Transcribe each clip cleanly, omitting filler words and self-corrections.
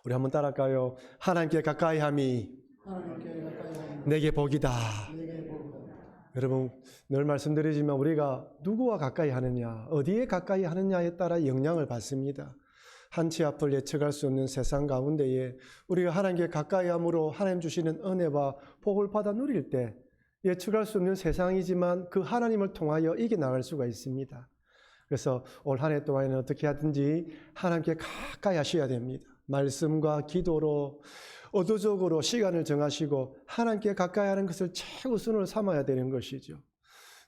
우리 한번 따라할까요? 하나님께 가까이함이 내게 복이다. 여러분 늘 말씀드리지만 우리가 누구와 가까이 하느냐, 어디에 가까이 하느냐에 따라 영향을 받습니다. 한치 앞을 예측할 수 없는 세상 가운데에 우리가 하나님께 가까이 함으로 하나님 주시는 은혜와 복을 받아 누릴 때 예측할 수 없는 세상이지만 그 하나님을 통하여 이겨나갈 수가 있습니다. 그래서 올 한 해 동안에는 어떻게 하든지 하나님께 가까이 하셔야 됩니다. 말씀과 기도로 의도적으로 시간을 정하시고 하나님께 가까이 하는 것을 최우선으로 삼아야 되는 것이죠.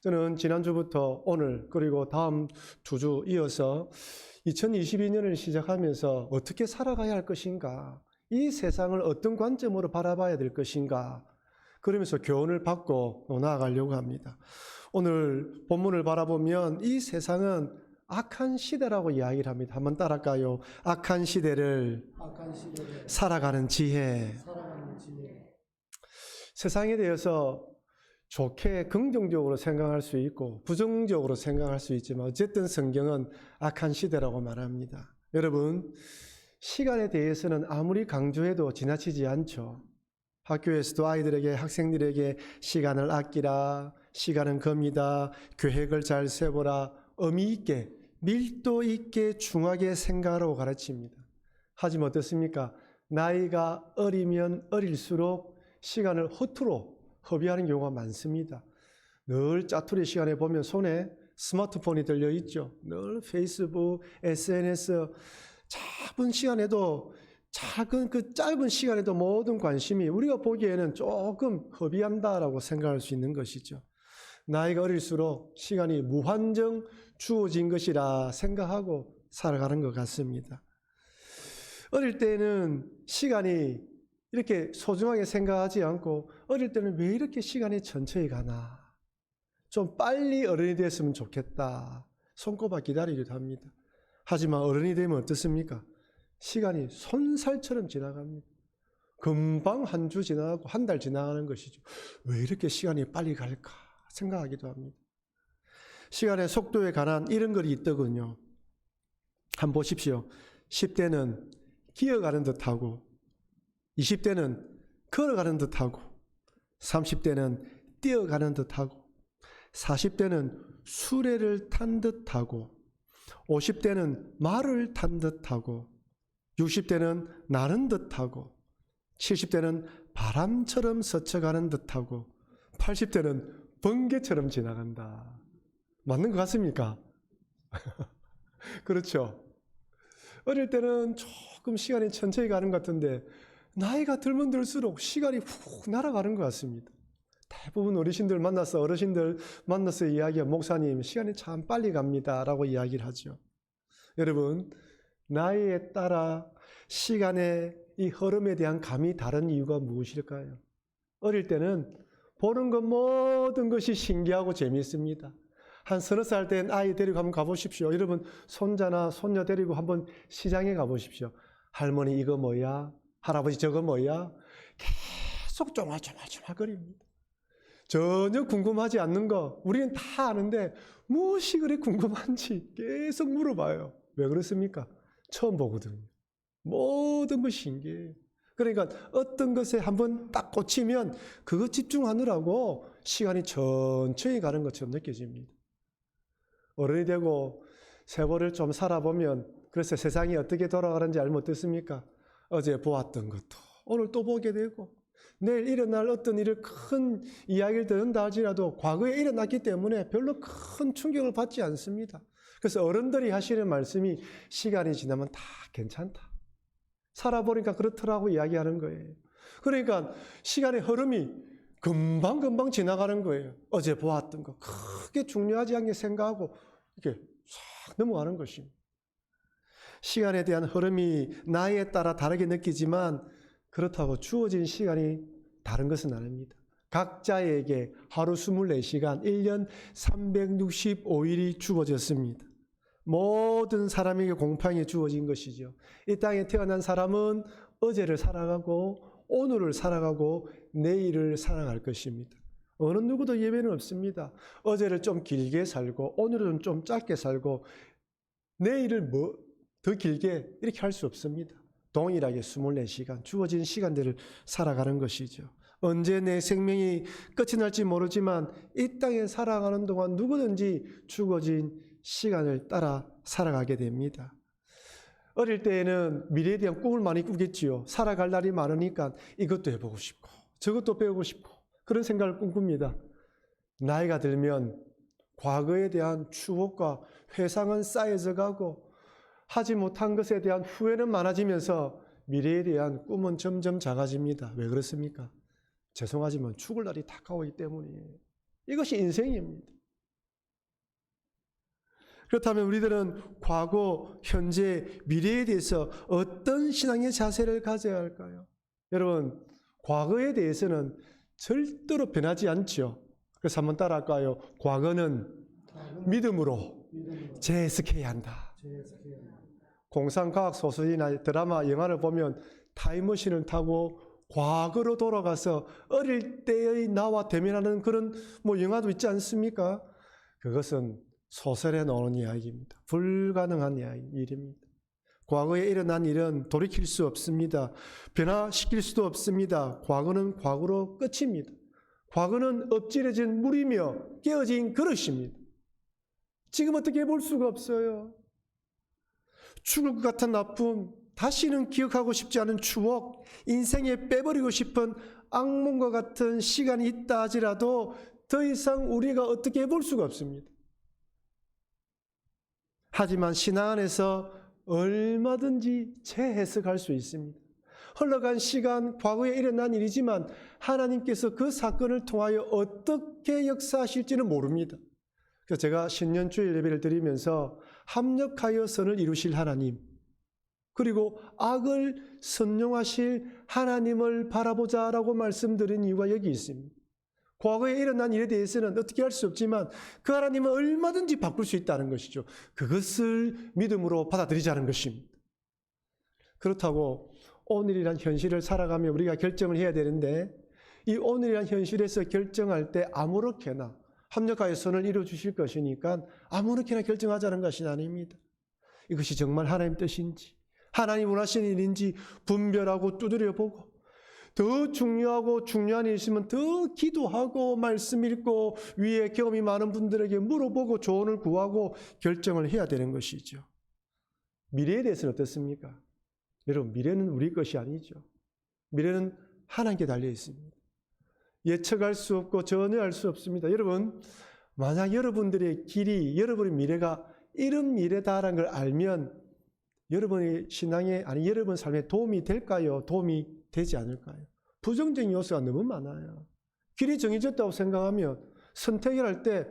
저는 지난주부터 오늘 그리고 다음 2주 이어서 2022년을 시작하면서 어떻게 살아가야 할 것인가, 이 세상을 어떤 관점으로 바라봐야 될 것인가, 그러면서 교훈을 받고 나아가려고 합니다. 오늘 본문을 바라보면 이 세상은 악한 시대라고 이야기를 합니다. 한번 따라할까요? 악한 시대를 살아가는 지혜. 세상에 대해서 좋게 긍정적으로 생각할 수 있고 부정적으로 생각할 수 있지만 어쨌든 성경은 악한 시대라고 말합니다. 여러분, 시간에 대해서는 아무리 강조해도 지나치지 않죠. 학교에서도 아이들에게, 학생들에게 시간을 아끼라, 시간은 금이다, 계획을 잘 세워라, 의미 있게, 밀도 있게, 중하게 생각하라고 가르칩니다. 하지만 어떻습니까? 나이가 어리면 어릴수록 시간을 허투루 허비하는 경우가 많습니다. 늘 짜투리 시간에 보면 손에 스마트폰이 들려있죠. 늘 페이스북, SNS, 작은 시간에도 그 짧은 시간에도 모든 관심이 우리가 보기에는 조금 허비한다라고 생각할 수 있는 것이죠. 나이가 어릴수록 시간이 무한정 주어진 것이라 생각하고 살아가는 것 같습니다. 어릴 때는 시간이 이렇게 소중하게 생각하지 않고 어릴 때는 왜 이렇게 시간이 천천히 가나, 좀 빨리 어른이 됐으면 좋겠다 손꼽아 기다리기도 합니다. 하지만 어른이 되면 어떻습니까? 시간이 손살처럼 지나갑니다. 금방 한 주 지나가고 한 달 지나가는 것이죠. 왜 이렇게 시간이 빨리 갈까 생각하기도 합니다. 시간의 속도에 관한 이런 글이 있더군요. 한번 보십시오. 10대는 기어가는 듯하고 20대는 걸어가는 듯하고 30대는 뛰어가는 듯하고 40대는 수레를 탄 듯하고 50대는 말을 탄 듯하고 60대는 나는 듯하고 70대는 바람처럼 스쳐가는 듯하고 80대는 번개처럼 지나간다. 맞는 것 같습니까? 그렇죠. 어릴 때는 조금 시간이 천천히 가는 것 같은데 나이가 들면 들수록 시간이 훅 날아가는 것 같습니다. 대부분 어르신들 만나서 이야기한 목사님, 시간이 참 빨리 갑니다 라고 이야기를 하죠. 여러분, 나이에 따라 시간의 이 흐름에 대한 감이 다른 이유가 무엇일까요? 어릴 때는 보는 것 모든 것이 신기하고 재미있습니다. 한 30살 된 아이 데리고 한번 가보십시오. 여러분, 손자나 손녀 데리고 한번 시장에 가보십시오. 할머니 이거 뭐야? 할아버지 저거 뭐야? 계속 조마조마조마거립니다. 전혀 궁금하지 않는 거 우리는 다 아는데 무엇이 그리 궁금한지 계속 물어봐요. 왜 그렇습니까? 처음 보거든요. 모든 것이 신기해요. 그러니까 어떤 것에 한번 딱 꽂히면 그거 집중하느라고 시간이 천천히 가는 것처럼 느껴집니다. 어른이 되고 세월을 좀 살아보면 그래서 세상이 어떻게 돌아가는지 알면 어떻습니까? 어제 보았던 것도 오늘 또 보게 되고 내일 일어날 어떤 일을 큰 이야기를 듣는다 할지라도 과거에 일어났기 때문에 별로 큰 충격을 받지 않습니다. 그래서 어른들이 하시는 말씀이 시간이 지나면 다 괜찮다. 살아보니까 그렇더라고 이야기하는 거예요. 그러니까 시간의 흐름이 금방금방 지나가는 거예요. 어제 보았던 거 크게 중요하지 않게 생각하고 이렇게 싹 넘어가는 것입니다. 시간에 대한 흐름이 나이에 따라 다르게 느끼지만 그렇다고 주어진 시간이 다른 것은 아닙니다. 각자에게 하루 24시간, 1년 365일이 주어졌습니다. 모든 사람에게 공평하게 주어진 것이죠. 이 땅에 태어난 사람은 어제를 살아가고 오늘을 살아가고 내일을 살아갈 것입니다. 어느 누구도 예외는 없습니다. 어제를 좀 길게 살고 오늘은 좀 짧게 살고 내일을 더 길게 이렇게 할 수 없습니다. 동일하게 24시간 주어진 시간들을 살아가는 것이죠. 언제 내 생명이 끝이 날지 모르지만 이 땅에 살아가는 동안 누구든지 주어진 시간을 따라 살아가게 됩니다. 어릴 때에는 미래에 대한 꿈을 많이 꾸겠지요. 살아갈 날이 많으니까 이것도 해보고 싶고 저것도 배우고 싶고 그런 생각을 꿈꿉니다. 나이가 들면 과거에 대한 추억과 회상은 쌓여져 가고 하지 못한 것에 대한 후회는 많아지면서 미래에 대한 꿈은 점점 작아집니다. 왜 그렇습니까? 죄송하지만 죽을 날이 다가오기 때문이에요. 이것이 인생입니다. 그렇다면 우리들은 과거, 현재, 미래에 대해서 어떤 신앙의 자세를 가져야 할까요? 여러분, 과거에 대해서는 절대로 변하지 않죠. 그래서 한번 따라할까요? 과거는 믿음으로 재해석해야 한다. 공상과학 소설이나 드라마, 영화를 보면 타임머신을 타고 과거로 돌아가서 어릴 때의 나와 대면하는 그런 영화도 있지 않습니까? 그것은 소설에 나오는 이야기입니다. 불가능한 일입니다. 과거에 일어난 일은 돌이킬 수 없습니다. 변화시킬 수도 없습니다. 과거는 과거로 끝입니다. 과거는 엎질러진 물이며 깨어진 그릇입니다. 지금 어떻게 볼 수가 없어요. 죽을 것 같은 아픔, 다시는 기억하고 싶지 않은 추억, 인생에 빼버리고 싶은 악몽과 같은 시간이 있다 하지라도 더 이상 우리가 어떻게 볼 수가 없습니다. 하지만 신앙 안에서 얼마든지 재해석할 수 있습니다. 흘러간 시간, 과거에 일어난 일이지만 하나님께서 그 사건을 통하여 어떻게 역사하실지는 모릅니다. 그래서 제가 신년주일 예배를 드리면서 합력하여 선을 이루실 하나님, 그리고 악을 선용하실 하나님을 바라보자라고 말씀드린 이유가 여기 있습니다. 과거에 일어난 일에 대해서는 어떻게 할 수 없지만 그 하나님은 얼마든지 바꿀 수 있다는 것이죠. 그것을 믿음으로 받아들이자는 것입니다. 그렇다고 오늘이란 현실을 살아가며 우리가 결정을 해야 되는데 이 오늘이란 현실에서 결정할 때 아무렇게나 합력하여 선을 이루어주실 것이니까 아무렇게나 결정하자는 것이 아닙니다. 이것이 정말 하나님 뜻인지 하나님 원하시는 일인지 분별하고 두드려보고 더 중요하고 중요한 일이 있으면 더 기도하고 말씀 읽고 위에 경험이 많은 분들에게 물어보고 조언을 구하고 결정을 해야 되는 것이죠. 미래에 대해서는 어떻습니까? 여러분, 미래는 우리 것이 아니죠. 미래는 하나님께 달려 있습니다. 예측할 수 없고 전혀 알 수 없습니다. 여러분, 만약 여러분들의 길이, 여러분의 미래가 이런 미래다라는 걸 알면 여러분의 신앙에, 아니 여러분 삶에 도움이 될까요? 도움이 되지 않을까요? 부정적인 요소가 너무 많아요. 길이 정해졌다고 생각하면 선택을 할 때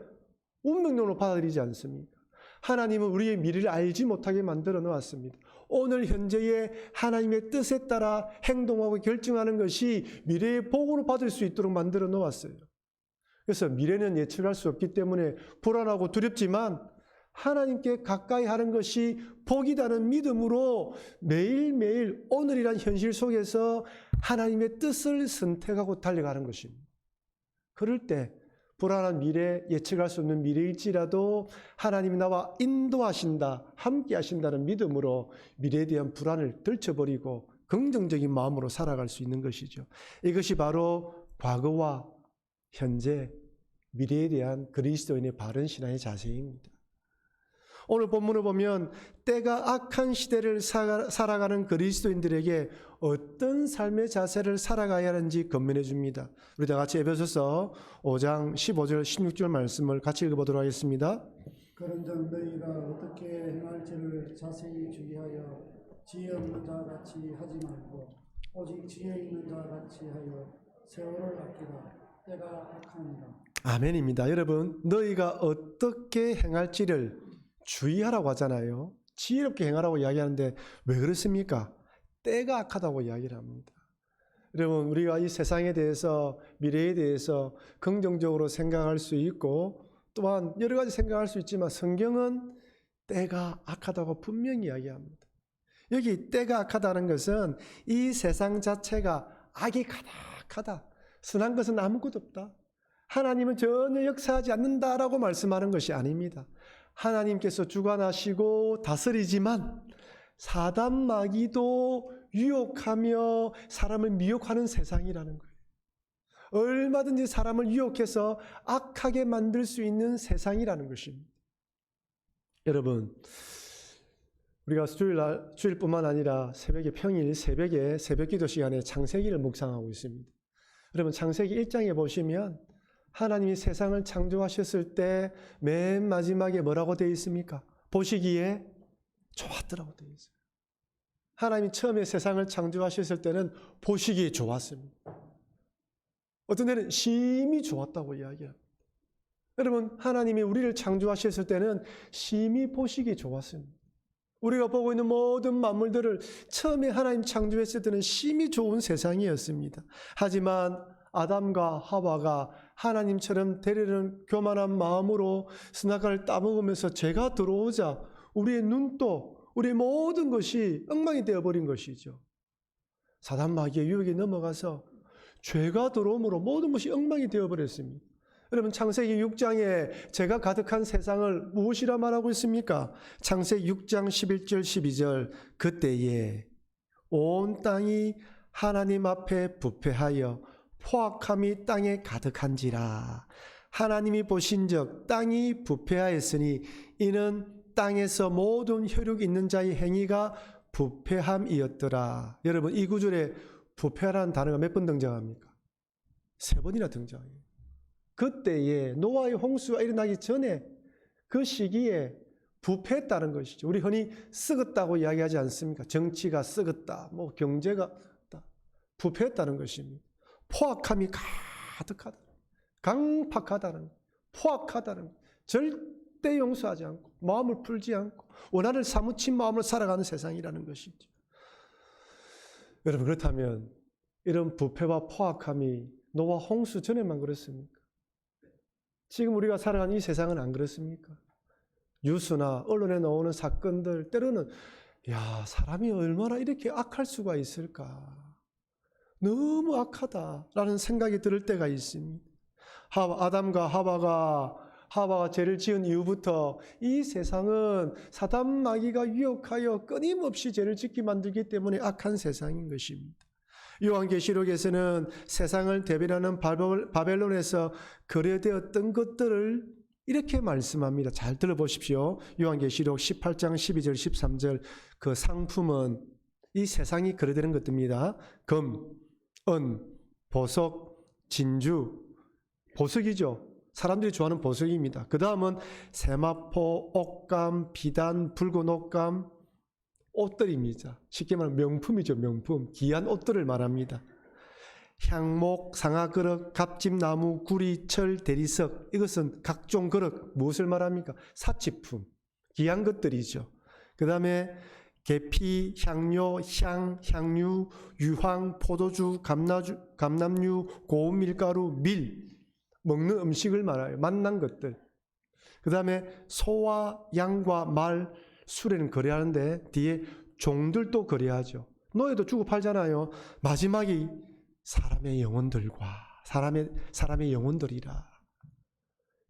운명론으로 받아들이지 않습니까? 하나님은 우리의 미래를 알지 못하게 만들어 놓았습니다. 오늘 현재의 하나님의 뜻에 따라 행동하고 결정하는 것이 미래의 복으로 받을 수 있도록 만들어 놓았어요. 그래서 미래는 예측할 수 없기 때문에 불안하고 두렵지만 하나님께 가까이 하는 것이 복이라는 믿음으로 매일매일 오늘이란 현실 속에서 하나님의 뜻을 선택하고 달려가는 것입니다. 그럴 때 불안한 미래, 예측할 수 없는 미래일지라도 하나님이 나와 인도하신다, 함께 하신다는 믿음으로 미래에 대한 불안을 떨쳐버리고 긍정적인 마음으로 살아갈 수 있는 것이죠. 이것이 바로 과거와 현재, 미래에 대한 그리스도인의 바른 신앙의 자세입니다. 오늘 본문을 보면 때가 악한 시대를 살아가는 그리스도인들에게 어떤 삶의 자세를 살아가야 하는지 권면해 줍니다. 우리 다 같이 에베소서 5장 15절 16절 말씀을 같이 읽어보도록 하겠습니다. 그런즉 너희가 어떻게 행할지를 자세히 주의하여 지혜 없는 자 같이 하지 말고 오직 지혜 있는 자 같이 하여 세월을 아끼라. 때가 악하니라. 아멘입니다. 여러분, 너희가 어떻게 행할지를 주의하라고 하잖아요. 지혜롭게 행하라고 이야기하는데 왜 그렇습니까? 때가 악하다고 이야기를 합니다. 여러분, 우리가 이 세상에 대해서, 미래에 대해서 긍정적으로 생각할 수 있고 또한 여러 가지 생각할 수 있지만 성경은 때가 악하다고 분명히 이야기합니다. 여기 때가 악하다는 것은 이 세상 자체가 악이 가득하다, 선한 것은 아무것도 없다, 하나님은 전혀 역사하지 않는다라고 말씀하는 것이 아닙니다. 하나님께서 주관하시고 다스리지만 사단 마귀도 유혹하며 사람을 미혹하는 세상이라는 거예요. 얼마든지 사람을 유혹해서 악하게 만들 수 있는 세상이라는 것입니다. 여러분, 우리가 주일뿐만 아니라 평일 새벽에 새벽기도 시간에 창세기를 묵상하고 있습니다. 여러분, 창세기 1장에 보시면 하나님이 세상을 창조하셨을 때 맨 마지막에 뭐라고 되어 있습니까? 보시기에 좋았더라고 되어 있어요. 하나님이 처음에 세상을 창조하셨을 때는 보시기에 좋았습니다. 어떤 데는 심히 좋았다고 이야기합니다. 여러분, 하나님이 우리를 창조하셨을 때는 심히 보시기에 좋았습니다. 우리가 보고 있는 모든 만물들을 처음에 하나님 창조했을 때는 심히 좋은 세상이었습니다. 하지만 아담과 하와가 하나님처럼 되려는 교만한 마음으로 선악과를 따먹으면서 죄가 들어오자 우리의 눈도 우리의 모든 것이 엉망이 되어버린 것이죠. 사단 마귀의 유혹에 넘어가서 죄가 들어옴으로 모든 것이 엉망이 되어버렸습니다. 여러분, 창세기 6장에 죄가 가득한 세상을 무엇이라 말하고 있습니까? 창세기 6장 11절 12절 그때에 온 땅이 하나님 앞에 부패하여 포악함이 땅에 가득한지라. 하나님이 보신즉 땅이 부패하였으니 이는 땅에서 모든 혈육 있는 자의 행위가 부패함이었더라. 여러분, 이 구절에 부패라는 단어가 몇 번 등장합니까? 3번이나 등장해요. 그때에 노아의 홍수가 일어나기 전에 그 시기에 부패했다는 것이죠. 우리 흔히 썩었다고 이야기하지 않습니까? 정치가 썩었다, 경제가 부패했다는 것입니다. 포악함이 가득하다, 강팍하다는, 포악하다는, 절대 용서하지 않고 마음을 풀지 않고 원한을 사무친 마음으로 살아가는 세상이라는 것이죠. 여러분, 그렇다면 이런 부패와 포악함이 노아 홍수 전에만 그렇습니까? 지금 우리가 살아가는 이 세상은 안 그렇습니까? 뉴스나 언론에 나오는 사건들 때로는 사람이 얼마나 이렇게 악할 수가 있을까? 너무 악하다라는 생각이 들 때가 있습니다. 아담과 하와가 죄를 지은 이후부터 이 세상은 사단 마귀가 유혹하여 끊임없이 죄를 짓게 만들기 때문에 악한 세상인 것입니다. 요한계시록에서는 세상을 대변하는 바벨론에서 거래되었던 것들을 이렇게 말씀합니다. 잘 들어보십시오. 요한계시록 18장 12절 13절 그 상품은 이 세상이 거래되는 것들입니다. 금, 은, 보석, 진주, 보석이죠. 사람들이 좋아하는 보석입니다. 그 다음은 세마포, 옷감, 비단, 붉은 옷감, 옷들입니다. 쉽게 말하면 명품이죠. 명품. 귀한 옷들을 말합니다. 향목, 상아그릇, 갑집나무, 구리, 철, 대리석, 이것은 각종 그릇. 무엇을 말합니까? 사치품, 귀한 것들이죠. 그 다음에 계피, 향료, 향유, 유황, 포도주, 감람류, 고운 밀가루, 밀, 먹는 음식을 말해요. 맛난 것들. 그 다음에 소와 양과 말, 술에는 거래하는데 뒤에 종들도 거래하죠. 노예도 주고 팔잖아요. 마지막이 사람의 영혼들과 사람의 영혼들이라.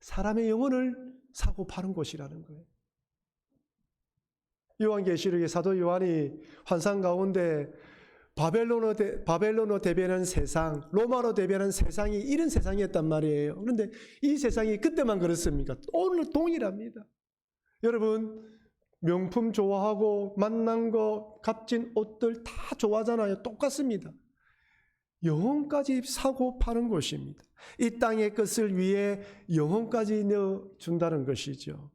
사람의 영혼을 사고 파는 곳이라는 거예요. 요한계시록의 사도 요한이 환상 가운데 바벨론어 대변하는 세상, 로마로 대변하는 세상이 이런 세상이었단 말이에요. 그런데 이 세상이 그때만 그렇습니까? 오늘 동일합니다. 여러분, 명품 좋아하고 맛난 거, 값진 옷들 다 좋아하잖아요. 똑같습니다. 영혼까지 사고 파는 것입니다. 이 땅의 것을 위해 영혼까지 넣어준다는 것이죠.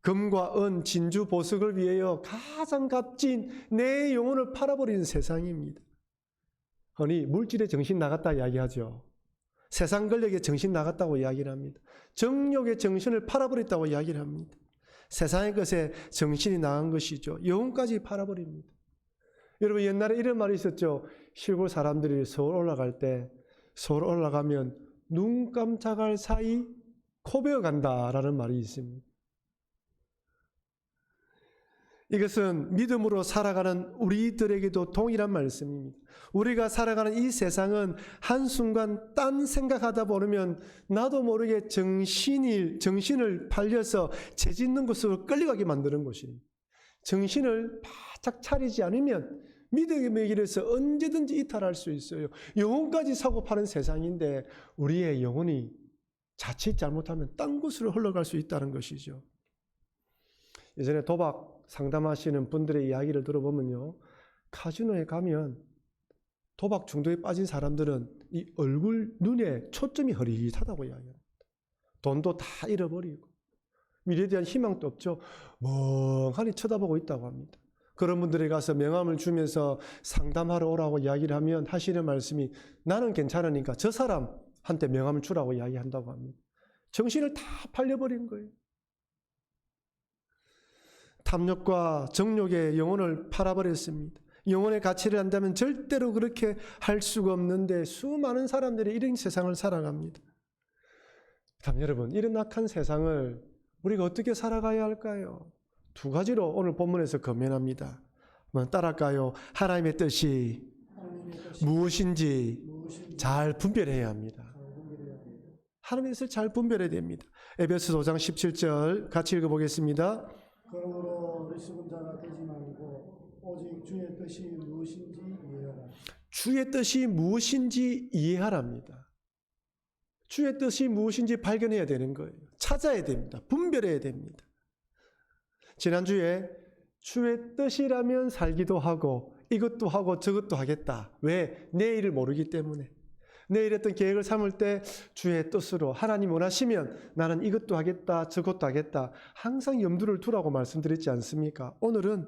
금과 은, 진주, 보석을 위하여 가장 값진 내 영혼을 팔아버리는 세상입니다. 흔히 물질에 정신 나갔다 이야기하죠. 세상 권력에 정신 나갔다고 이야기를 합니다. 정욕의 정신을 팔아버렸다고 이야기를 합니다. 세상의 것에 정신이 나간 것이죠. 영혼까지 팔아버립니다. 여러분, 옛날에 이런 말이 있었죠. 시골 사람들이 서울 올라갈 때 서울 올라가면 눈 깜짝할 사이 코베어 간다라는 말이 있습니다. 이것은 믿음으로 살아가는 우리들에게도 동일한 말씀입니다. 우리가 살아가는 이 세상은 한순간 딴 생각하다 보면 나도 모르게 정신을 팔려서 죄 짓는 곳으로 끌려가게 만드는 것입니다. 정신을 바짝 차리지 않으면 믿음의 길에서 언제든지 이탈할 수 있어요. 영혼까지 사고 파는 세상인데 우리의 영혼이 자칫 잘못하면 딴 곳으로 흘러갈 수 있다는 것이죠. 예전에 도박 상담하시는 분들의 이야기를 들어보면요, 카지노에 가면 도박 중독에 빠진 사람들은 이 얼굴, 눈에 초점이 흐릿하다고 이야기합니다. 돈도 다 잃어버리고 미래에 대한 희망도 없죠. 멍하니 쳐다보고 있다고 합니다. 그런 분들에 가서 명함을 주면서 상담하러 오라고 이야기를 하면 하시는 말씀이 나는 괜찮으니까 저 사람한테 명함을 주라고 이야기한다고 합니다. 정신을 다 팔려버린 거예요. 탐욕과 정욕에 영혼을 팔아버렸습니다. 영혼의 가치를 안다면 절대로 그렇게 할 수가 없는데 수많은 사람들이 이런 세상을 살아갑니다. 그럼 여러분, 이런 악한 세상을 우리가 어떻게 살아가야 할까요? 두 가지로 오늘 본문에서 권면합니다. 한번 따라할까요? 하나님의 뜻이 무엇인지 잘 분별해야 합니다. 하나님의 뜻을 잘 분별해야 됩니다. 에베소서 5장 17절 같이 읽어보겠습니다. 그러므로 어리석은 자가 되지 말고 오직 주의 뜻이 무엇인지 이해하라. 주의 뜻이 무엇인지 이해하랍니다. 주의 뜻이 무엇인지 발견해야 되는 거예요. 찾아야 됩니다. 분별해야 됩니다. 지난주에 주의 뜻이라면 살기도 하고 이것도 하고 저것도 하겠다. 왜? 내일을 모르기 때문에. 내일 어떤 계획을 삼을 때 주의 뜻으로 하나님 원하시면 나는 이것도 하겠다 저것도 하겠다. 항상 염두를 두라고 말씀드렸지 않습니까? 오늘은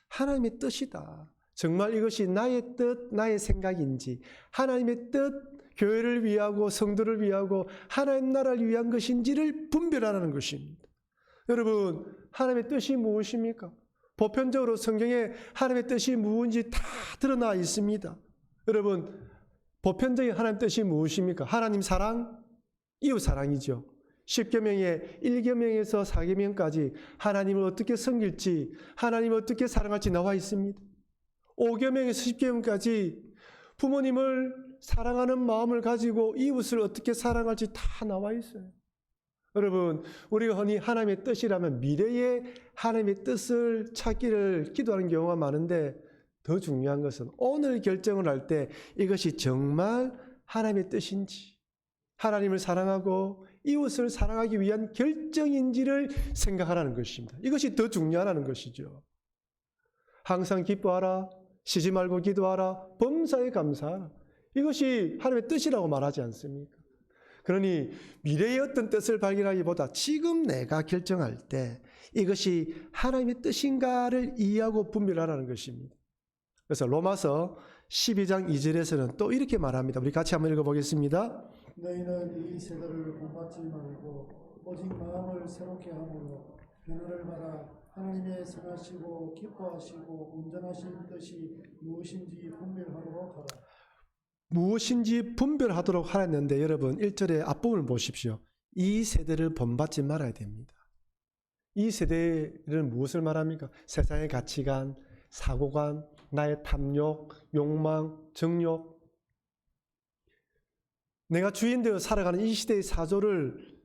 하나님의 뜻이다. 정말 이것이 나의 뜻, 나의 생각인지 하나님의 뜻, 교회를 위하고 성도를 위하고 하나님 나라를 위한 것인지를 분별하라는 것입니다. 여러분, 하나님의 뜻이 무엇입니까? 보편적으로 성경에 하나님의 뜻이 무엇인지 다 드러나 있습니다. 여러분, 보편적인 하나님 뜻이 무엇입니까? 하나님 사랑, 이웃 사랑이죠. 10계명의 1계명에서 4계명까지 하나님을 어떻게 섬길지, 하나님을 어떻게 사랑할지 나와 있습니다. 5계명에서 10계명까지 부모님을 사랑하는 마음을 가지고 이웃을 어떻게 사랑할지 다 나와 있어요. 여러분, 우리가 흔히 하나님의 뜻이라면 미래의 하나님의 뜻을 찾기를 기도하는 경우가 많은데 더 중요한 것은 오늘 결정을 할 때 이것이 정말 하나님의 뜻인지 하나님을 사랑하고 이웃을 사랑하기 위한 결정인지를 생각하라는 것입니다. 이것이 더 중요하다는 것이죠. 항상 기뻐하라, 쉬지 말고 기도하라, 범사에 감사하라. 이것이 하나님의 뜻이라고 말하지 않습니까? 그러니 미래의 어떤 뜻을 발견하기보다 지금 내가 결정할 때 이것이 하나님의 뜻인가를 이해하고 분별하라는 것입니다. 그래서 로마서 12장 2절에서는 또 이렇게 말합니다. 우리 같이 한번 읽어보겠습니다. 너희는 이 세대를 본받지 말고 오직 마음을 새롭게 함으로 변화를 받아 하나님의 선하시고 기뻐하시고 온전하신 뜻이 무엇인지 분별하도록 하라. 무엇인지 분별하도록 하랬는데 여러분 1절의 앞부분을 보십시오. 이 세대를 본받지 말아야 됩니다. 이 세대는 무엇을 말합니까? 세상의 가치관, 사고관, 나의 탐욕, 욕망, 정욕. 내가 주인 되어 살아가는 이 시대의 사조를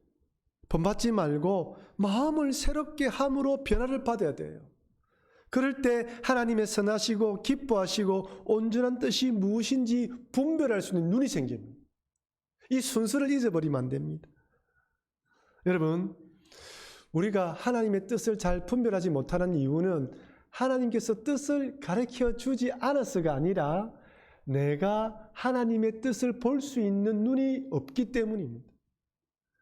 본받지 말고 마음을 새롭게 함으로 변화를 받아야 돼요. 그럴 때 하나님의 선하시고 기뻐하시고 온전한 뜻이 무엇인지 분별할 수 있는 눈이 생깁니다. 이 순서를 잊어버리면 안 됩니다. 여러분, 우리가 하나님의 뜻을 잘 분별하지 못하는 이유는 하나님께서 뜻을 가르쳐 주지 않아서가 아니라 내가 하나님의 뜻을 볼 수 있는 눈이 없기 때문입니다.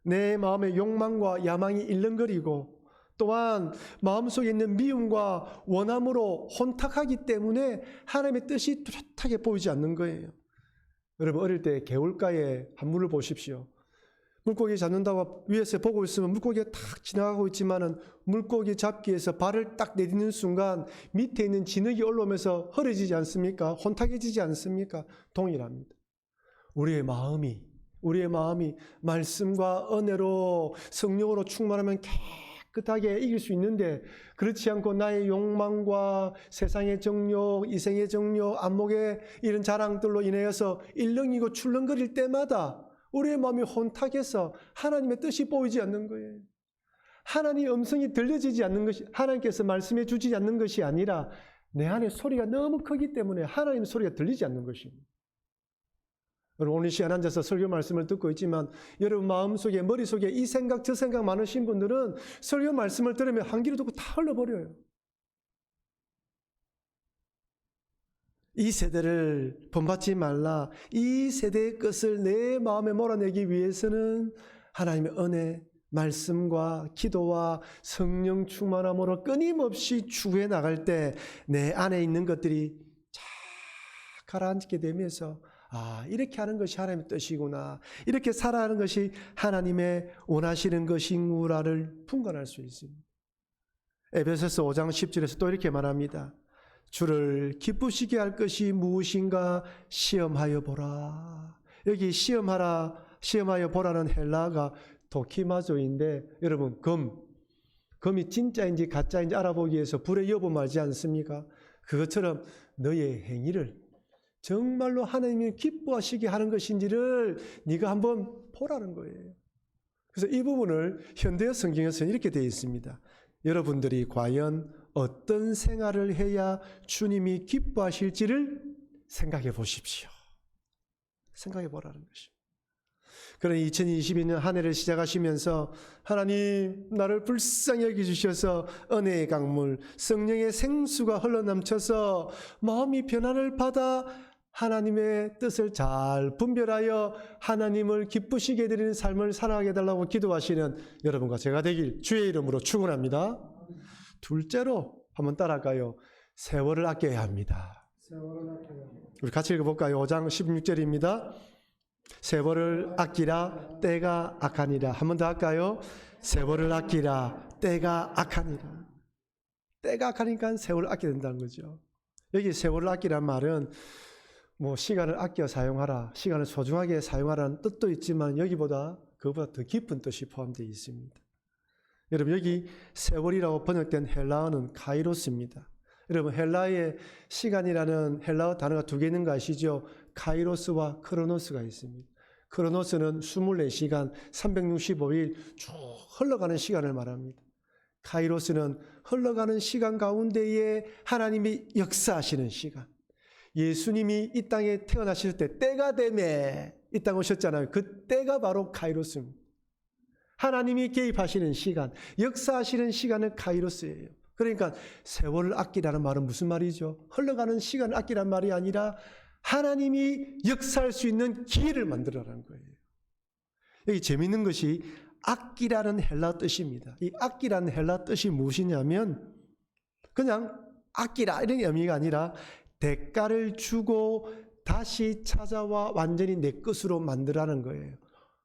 내 마음의 욕망과 야망이 일렁거리고 또한 마음속에 있는 미움과 원함으로 혼탁하기 때문에 하나님의 뜻이 뚜렷하게 보이지 않는 거예요. 여러분, 어릴 때 개울가에 한 물을 보십시오. 물고기 잡는다고 위에서 보고 있으면 물고기가 탁 지나가고 있지만은 물고기 잡기에서 발을 딱 내딛는 순간 밑에 있는 진흙이 올라오면서 흐려지지 않습니까? 혼탁해지지 않습니까? 동일합니다. 우리의 마음이 말씀과 은혜로 성령으로 충만하면 깨끗하게 이길 수 있는데 그렇지 않고 나의 욕망과 세상의 정욕, 이생의 정욕, 안목의 이런 자랑들로 인하여서 일렁이고 출렁거릴 때마다 우리의 마음이 혼탁해서 하나님의 뜻이 보이지 않는 거예요. 하나님의 음성이 들려지지 않는 것이, 하나님께서 말씀해 주지 않는 것이 아니라 내 안에 소리가 너무 크기 때문에 하나님의 소리가 들리지 않는 것입니다. 여러분, 오늘 시간 앉아서 설교 말씀을 듣고 있지만 여러분 마음속에, 머릿속에 이 생각 저 생각 많으신 분들은 설교 말씀을 들으면 한 귀로 듣고 다 흘러버려요. 이 세대를 본받지 말라. 이 세대의 것을 내 마음에 몰아내기 위해서는 하나님의 은혜, 말씀과 기도와 성령 충만함으로 끊임없이 추구해 나갈 때 내 안에 있는 것들이 쫙 가라앉게 되면서 이렇게 하는 것이 하나님의 뜻이구나, 이렇게 살아가는 것이 하나님의 원하시는 것이구나를 분간할 수 있습니다. 에베소서 5장 10절에서 또 이렇게 말합니다. 주를 기쁘시게 할 것이 무엇인가 시험하여 보라. 여기 시험하여 보라는 헬라어가 도키마조인데, 여러분 금이 진짜인지 가짜인지 알아보기 위해서 불에 여보하지 않습니까? 그것처럼 너의 행위를 정말로 하나님이 기뻐하시게 하는 것인지를 네가 한번 보라는 거예요. 그래서 이 부분을 현대어 성경에서는 이렇게 되어 있습니다. 여러분들이 과연 어떤 생활을 해야 주님이 기뻐하실지를 생각해 보십시오. 생각해 보라는 것입니다. 그런 2022년 한 해를 시작하시면서 하나님 나를 불쌍히 여기주셔서 은혜의 강물, 성령의 생수가 흘러넘쳐서 마음이 변화를 받아 하나님의 뜻을 잘 분별하여 하나님을 기쁘시게 드리는 삶을 살아가게 해달라고 기도하시는 여러분과 제가 되길 주의 이름으로 축원합니다. 둘째로 한번 따라갈까요? 세월을 아껴야 합니다. 우리 같이 읽어볼까요? 5장 16절입니다. 세월을 아끼라 때가 악하니라. 한 번 더 할까요? 세월을 아끼라 때가 악하니라. 때가 악하니까 세월을 아껴야 된다는 거죠. 여기 세월을 아끼란 말은 시간을 아껴 사용하라, 시간을 소중하게 사용하라는 뜻도 있지만 여기보다 그보다 더 깊은 뜻이 포함되어 있습니다. 여러분, 여기 세월이라고 번역된 헬라어는 카이로스입니다. 여러분, 헬라어에 시간이라는 헬라어 단어가 두 개 있는 거 아시죠? 카이로스와 크로노스가 있습니다. 크로노스는 24시간 365일 쭉 흘러가는 시간을 말합니다. 카이로스는 흘러가는 시간 가운데에 하나님이 역사하시는 시간. 예수님이 이 땅에 태어나실 때 때가 되매 이 땅 오셨잖아요. 그 때가 바로 카이로스입니다. 하나님이 개입하시는 시간, 역사하시는 시간은 카이로스예요. 그러니까 세월을 아끼라는 말은 무슨 말이죠? 흘러가는 시간을 아끼라는 말이 아니라 하나님이 역사할 수 있는 기회를 만들어라는 거예요. 여기 재미있는 것이 아끼라는 헬라 뜻입니다. 이 아끼라는 헬라 뜻이 무엇이냐면 그냥 아끼라 이런 의미가 아니라 대가를 주고 다시 찾아와 완전히 내 것으로 만들라는 거예요.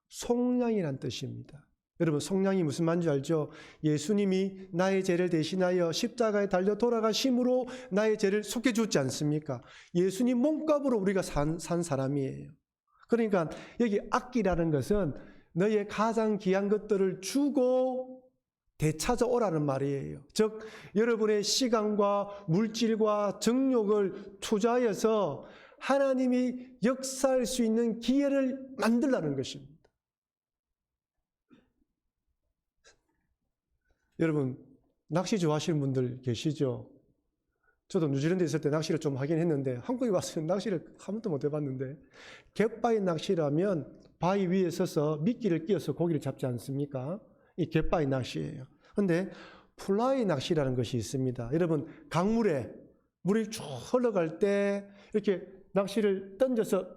속량이란 뜻입니다. 여러분, 속량이 무슨 말인지 알죠? 예수님이 나의 죄를 대신하여 십자가에 달려 돌아가심으로 나의 죄를 속해 주지 않습니까? 예수님 몸값으로 우리가 산 사람이에요. 그러니까 여기 아끼라는 것은 너의 가장 귀한 것들을 주고 되찾아오라는 말이에요. 즉 여러분의 시간과 물질과 정욕을 투자해서 하나님이 역사할 수 있는 기회를 만들라는 것입니다. 여러분, 낚시 좋아하시는 분들 계시죠? 저도 뉴질랜드에 있을 때 낚시를 좀 하긴 했는데 한국에 와서 낚시를 한 번도 못 해봤는데, 갯바위 낚시라면 바위 위에 서서 미끼를 끼워서 고기를 잡지 않습니까? 이 갯바위 낚시예요. 그런데 플라이 낚시라는 것이 있습니다. 여러분, 강물에 물이 쭉 흘러갈 때 이렇게 낚시를 던져서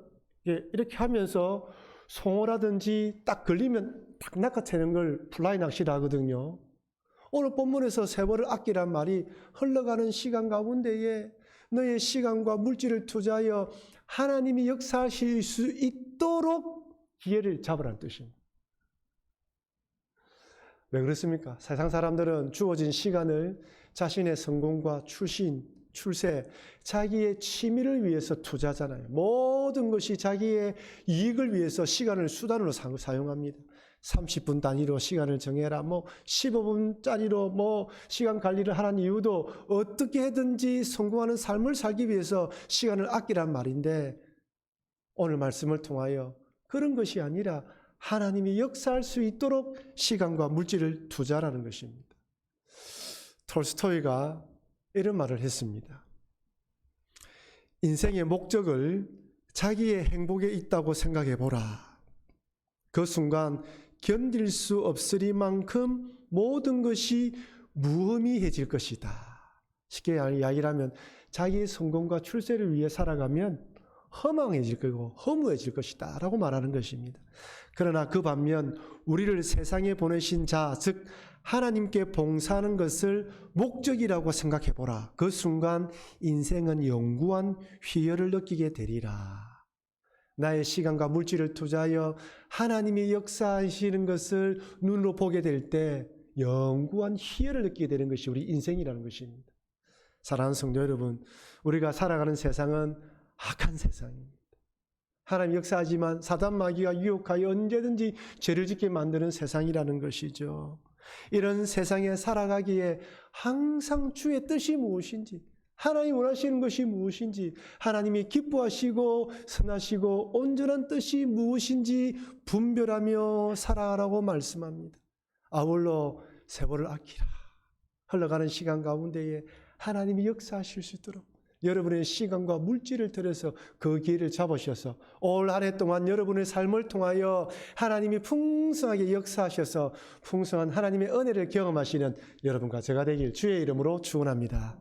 이렇게 하면서 송어라든지 딱 걸리면 딱 낚아채는 걸 플라이 낚시라 하거든요. 오늘 본문에서 세월을 아끼란 말이 흘러가는 시간 가운데에 너의 시간과 물질을 투자하여 하나님이 역사하실 수 있도록 기회를 잡으라는 뜻입니다. 왜 그렇습니까? 세상 사람들은 주어진 시간을 자신의 성공과 출세, 자기의 취미를 위해서 투자하잖아요. 모든 것이 자기의 이익을 위해서 시간을 수단으로 사용합니다. 30분 단위로 시간을 정해라, 15분짜리로 시간 관리를 하라는 이유도 어떻게 해든지 성공하는 삶을 살기 위해서 시간을 아끼란 말인데, 오늘 말씀을 통하여 그런 것이 아니라 하나님이 역사할 수 있도록 시간과 물질을 투자하라는 것입니다. 톨스토이가 이런 말을 했습니다. 인생의 목적을 자기의 행복에 있다고 생각해 보라. 그 순간 견딜 수 없으리만큼 모든 것이 무의미해질 것이다. 쉽게 이야기를 하면 자기의 성공과 출세를 위해 살아가면 허망해질 거고 허무해질 것이다 라고 말하는 것입니다. 그러나 그 반면 우리를 세상에 보내신 자, 즉 하나님께 봉사하는 것을 목적이라고 생각해 보라. 그 순간 인생은 영구한 희열을 느끼게 되리라. 나의 시간과 물질을 투자하여 하나님이 역사하시는 것을 눈으로 보게 될 때 영구한 희열을 느끼게 되는 것이 우리 인생이라는 것입니다. 사랑하는 성도 여러분, 우리가 살아가는 세상은 악한 세상입니다. 하나님 역사하지만 사단 마귀가 유혹하여 언제든지 죄를 짓게 만드는 세상이라는 것이죠. 이런 세상에 살아가기에 항상 주의 뜻이 무엇인지, 하나님 원하시는 것이 무엇인지, 하나님이 기뻐하시고 선하시고 온전한 뜻이 무엇인지 분별하며 살아가라고 말씀합니다. 아울러 세월을 아끼라. 흘러가는 시간 가운데에 하나님이 역사하실 수 있도록 여러분의 시간과 물질을 들여서 그 기회를 잡으셔서 올 한 해 동안 여러분의 삶을 통하여 하나님이 풍성하게 역사하셔서 풍성한 하나님의 은혜를 경험하시는 여러분과 제가 되길 주의 이름으로 축원합니다.